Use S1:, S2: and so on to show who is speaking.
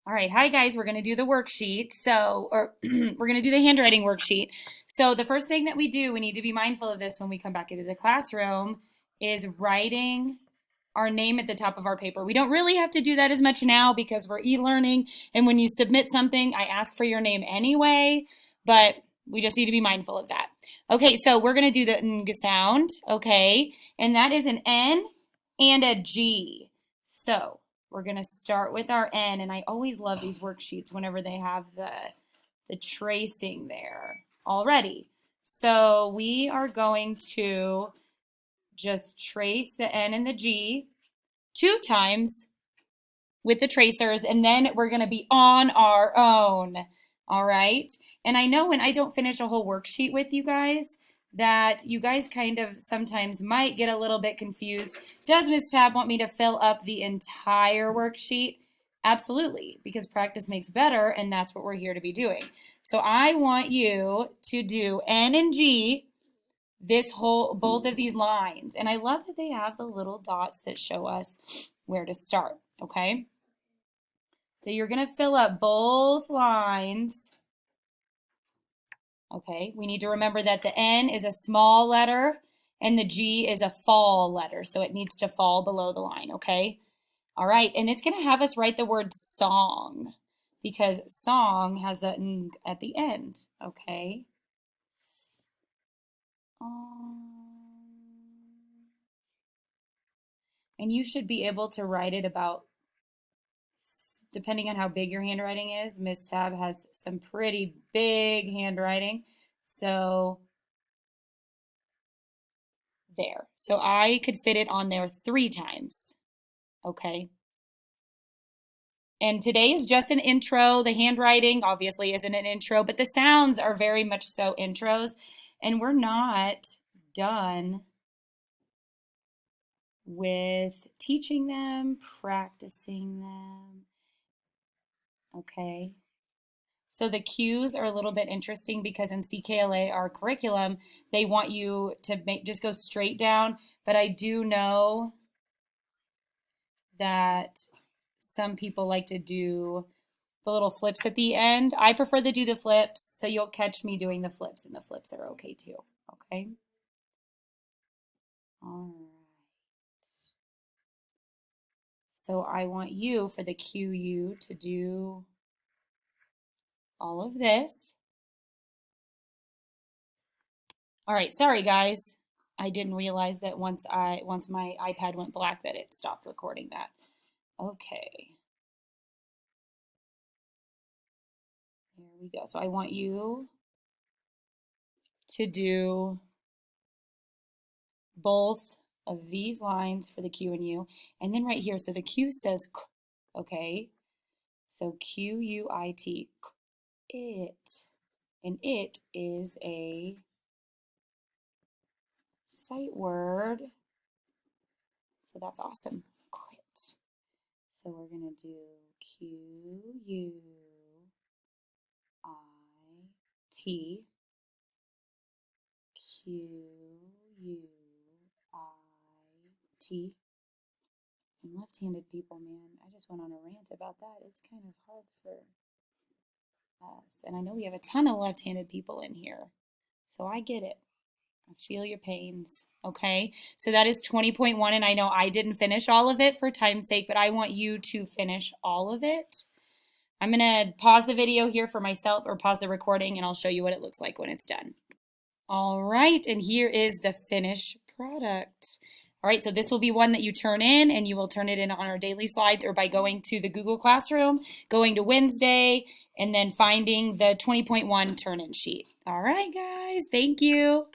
S1: All right, hi guys, we're going to do the worksheet. We're going to do the handwriting worksheet. So the first thing that we do, we need to be mindful of this when we come back into the classroom, is writing our name at the top of our paper. We don't really have to do that as much now because we're e-learning, and when you submit something, I ask for your name anyway, but we just need to be mindful of that. Okay, so we're going to do the ng sound, okay, and that is an N and a G. So we're going to start with our N, and I always love these worksheets whenever they have the tracing there already. So we are going to just trace the N and the G 2 times with the tracers, and then we're going to be on our own. All right. And I know when I don't finish a whole worksheet with you guys, that you guys kind of sometimes might get a little bit confused. Does Ms. Tab want me to fill up the entire worksheet? Absolutely, because practice makes better, and that's what we're here to be doing. So I want you to do N and G, both of these lines. And I love that they have the little dots that show us where to start, okay? So you're going to fill up both lines. Okay, we need to remember that the N is a small letter and the G is a fall letter, so it needs to fall below the line, okay? All right, and it's going to have us write the word song because song has the N at the end, okay? And you should be able to write it about, depending on how big your handwriting is. Miss Tab has some pretty big handwriting. So there. So I could fit it on there 3 times. Okay. And today is just an intro. The handwriting obviously isn't an intro, but the sounds are very much so intros. And we're not done with teaching them, practicing them. Okay. So the cues are a little bit interesting because in CKLA, our curriculum, they want you to just go straight down. But I do know that some people like to do the little flips at the end. I prefer to do the flips, so you'll catch me doing the flips, and the flips are okay too. Okay. All right. So I want you, for the QU, to do all of this. All right, sorry guys. I didn't realize that once my iPad went black that it stopped recording that. Okay. There we go. So I want you to do both of these lines for the Q and U. And then right here, so the Q says k, okay? So Q-U-I-T, it. And it is a sight word. So that's awesome. Quit. So we're going to do Q-U-I-T, Q-U-I-T. And left-handed people, man, I just went on a rant about that. It's kind of hard for us. And I know we have a ton of left-handed people in here. So I get it. I feel your pains. Okay. So that is 20.1. And I know I didn't finish all of it for time's sake, but I want you to finish all of it. I'm going to pause the video here for myself, or pause the recording, and I'll show you what it looks like when it's done. All right. And here is the finished product. All right, so this will be one that you turn in, and you will turn it in on our daily slides or by going to the Google Classroom, going to Wednesday, and then finding the 20.1 turn-in sheet. All right, guys, thank you.